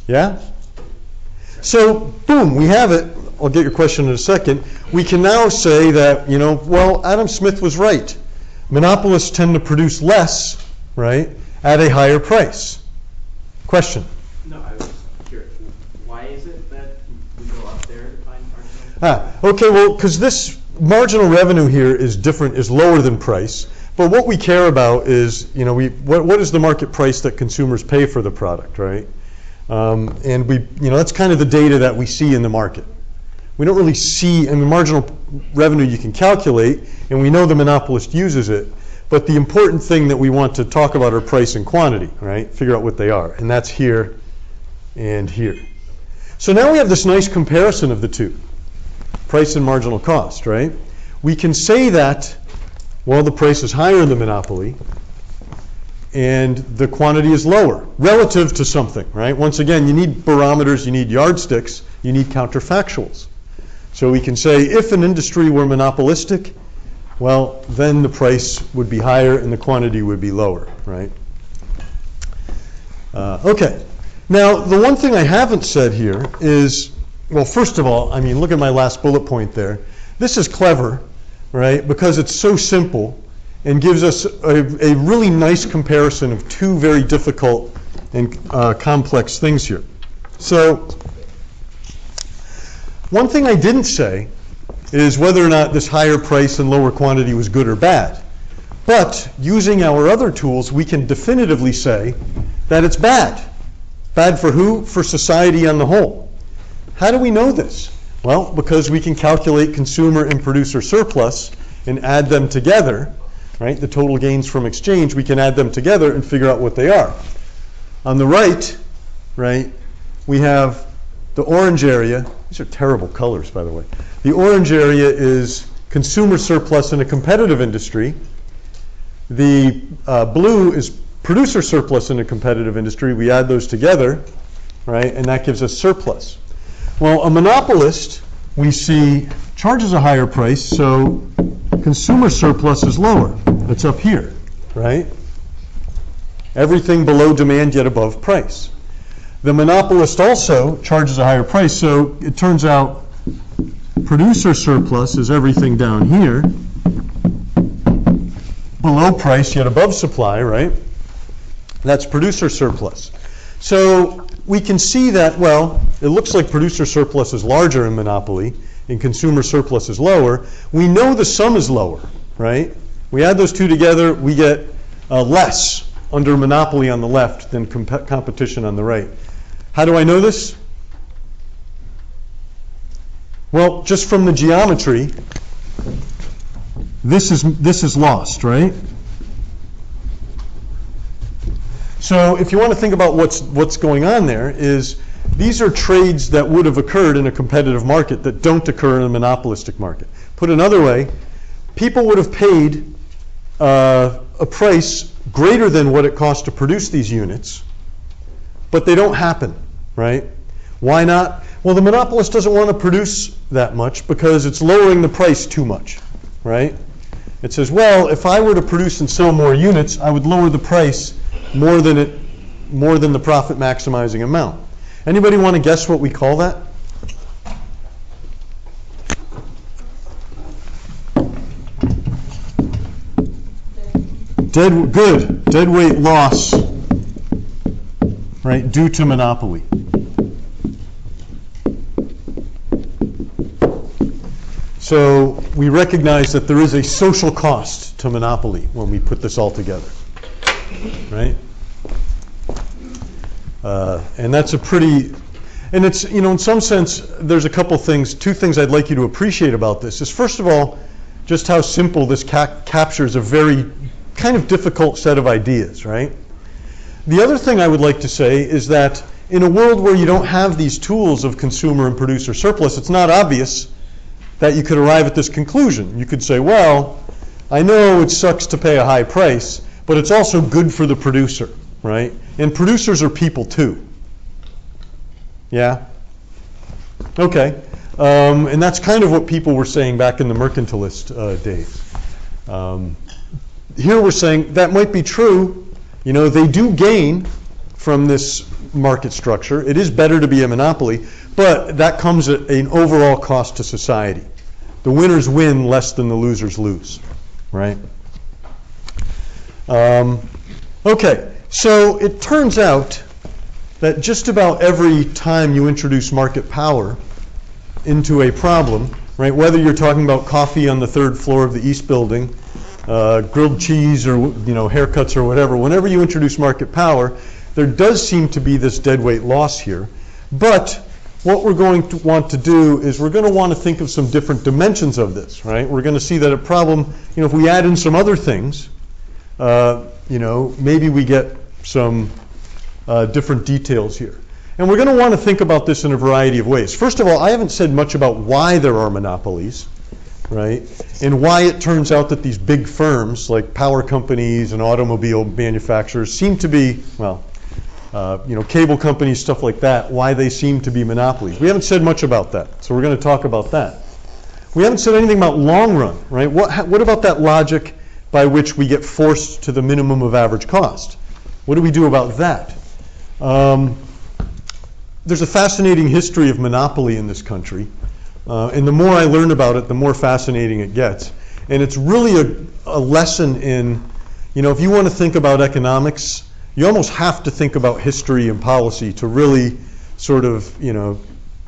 Yeah? So, boom, we have it. I'll get your question in a second. We can now say that, well, Adam Smith was right. Monopolists tend to produce less, right, at a higher price. Question? No, I was curious. Why is it that we go up there to find marginal? Okay, well, because this marginal revenue here is different, is lower than price. But what we care about is, what is the market price that consumers pay for the product, right? And that's kind of the data that we see in the market. We don't really see, marginal revenue you can calculate, and we know the monopolist uses it, but the important thing that we want to talk about are price and quantity, right? Figure out what they are, and that's here and here. So now we have this nice comparison of the two, price and marginal cost, right? We can say that, well, the price is higher in the monopoly, and the quantity is lower relative to something, right? Once again, you need barometers, you need yardsticks, you need counterfactuals. So we can say if an industry were monopolistic, well, then the price would be higher and the quantity would be lower, right? Okay. Now, the one thing I haven't said here is, well, first of all, look at my last bullet point there. This is clever, right, because it's so simple and gives us a really nice comparison of two very difficult and complex things here. So, one thing I didn't say is whether or not this higher price and lower quantity was good or bad. But using our other tools, we can definitively say that it's bad. Bad for who? For society on the whole. How do we know this? Well, because we can calculate consumer and producer surplus and add them together, right? The total gains from exchange, we can add them together and figure out what they are. On the right, we have the orange area. These are terrible colors, by the way. The orange area is consumer surplus in a competitive industry. The blue is producer surplus in a competitive industry. We add those together, right? And that gives us surplus. Well, a monopolist, we see, charges a higher price, so consumer surplus is lower. It's up here, right? Everything below demand yet above price. The monopolist also charges a higher price, so it turns out producer surplus is everything down here, below price yet above supply, right? That's producer surplus. So we can see that, well, it looks like producer surplus is larger in monopoly and consumer surplus is lower. We know the sum is lower, right? We add those two together, we get less under monopoly on the left than competition on the right. How do I know this? Well, just from the geometry, this is lost, right? So if you want to think about what's going on there, is these are trades that would have occurred in a competitive market that don't occur in a monopolistic market. Put another way, people would have paid a price greater than what it costs to produce these units, but they don't happen, right? Why not? Well, the monopolist doesn't want to produce that much because it's lowering the price too much, right? It says, well, if I were to produce and sell more units, I would lower the price more than the profit maximizing amount. Anybody want to guess what we call that? Dead weight loss, right, due to monopoly. So we recognize that there is a social cost to monopoly when we put this all together, right? And that's a pretty, and it's, you know, in some sense, there's a couple things, two things I'd like you to appreciate about this is, first of all, just how simple this captures a very kind of difficult set of ideas, right? The other thing I would like to say is that in a world where you don't have these tools of consumer and producer surplus, it's not obvious that you could arrive at this conclusion. You could say, well, I know it sucks to pay a high price, but it's also good for the producer, right? And producers are people too. Yeah? Okay. And that's kind of what people were saying back in the mercantilist days. Here we're saying that might be true. You know, they do gain from this market structure. It is better to be a monopoly, but that comes at an overall cost to society. The winners win less than the losers lose, right? Okay, so it turns out that just about every time you introduce market power into a problem, right, whether you're talking about coffee on the third floor of the East Building, grilled cheese, or haircuts or whatever, whenever you introduce market power, there does seem to be this deadweight loss here. But what we're going to want to do is we're going to want to think of some different dimensions of this, right? We're going to see that a problem, if we add in some other things, maybe we get some different details here. And we're going to want to think about this in a variety of ways. First of all, I haven't said much about why there are monopolies, right? And why it turns out that these big firms like power companies and automobile manufacturers seem to be, cable companies, stuff like that, why they seem to be monopolies. We haven't said much about that, so we're going to talk about that. We haven't said anything about long run, right? What about that logic by which we get forced to the minimum of average cost? What do we do about that? There's a fascinating history of monopoly in this country, and the more I learn about it, the more fascinating it gets. And it's really a lesson in, if you want to think about economics, you almost have to think about history and policy to really sort of,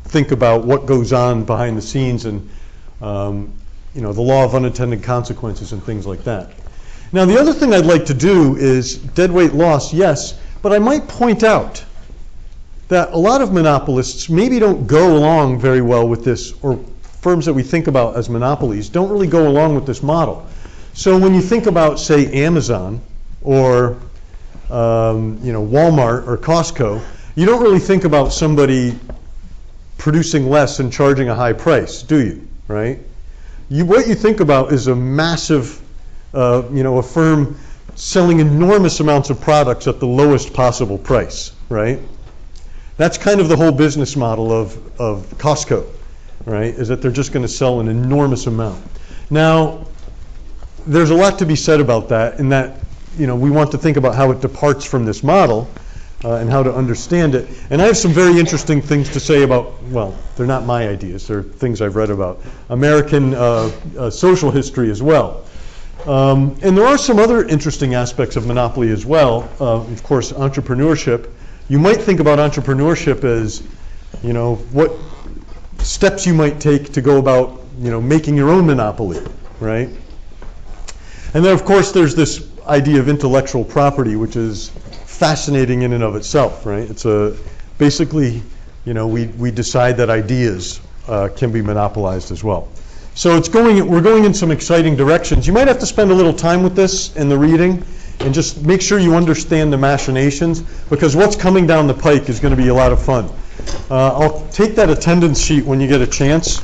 think about what goes on behind the scenes and the law of unintended consequences and things like that. Now, the other thing I'd like to do is deadweight loss, yes, but I might point out that a lot of monopolists maybe don't go along very well with this, or firms that we think about as monopolies don't really go along with this model. So when you think about, say, Amazon or Walmart or Costco, you don't really think about somebody producing less and charging a high price, do you? Right? What you think about is a massive, a firm selling enormous amounts of products at the lowest possible price, right? That's kind of the whole business model of Costco, right? Is that they're just going to sell an enormous amount. Now, there's a lot to be said about that, in that, we want to think about how it departs from this model and how to understand it. And I have some very interesting things to say about, well, they're not my ideas, they're things I've read about, American social history as well. And there are some other interesting aspects of monopoly as well. Of course, entrepreneurship. You might think about entrepreneurship as, what steps you might take to go about, making your own monopoly, right? And then, of course, there's this idea of intellectual property, which is fascinating in and of itself, right? It's basically, we decide that ideas can be monopolized as well. So we're going in some exciting directions. You might have to spend a little time with this in the reading and just make sure you understand the machinations, because what's coming down the pike is going to be a lot of fun. I'll take that attendance sheet when you get a chance.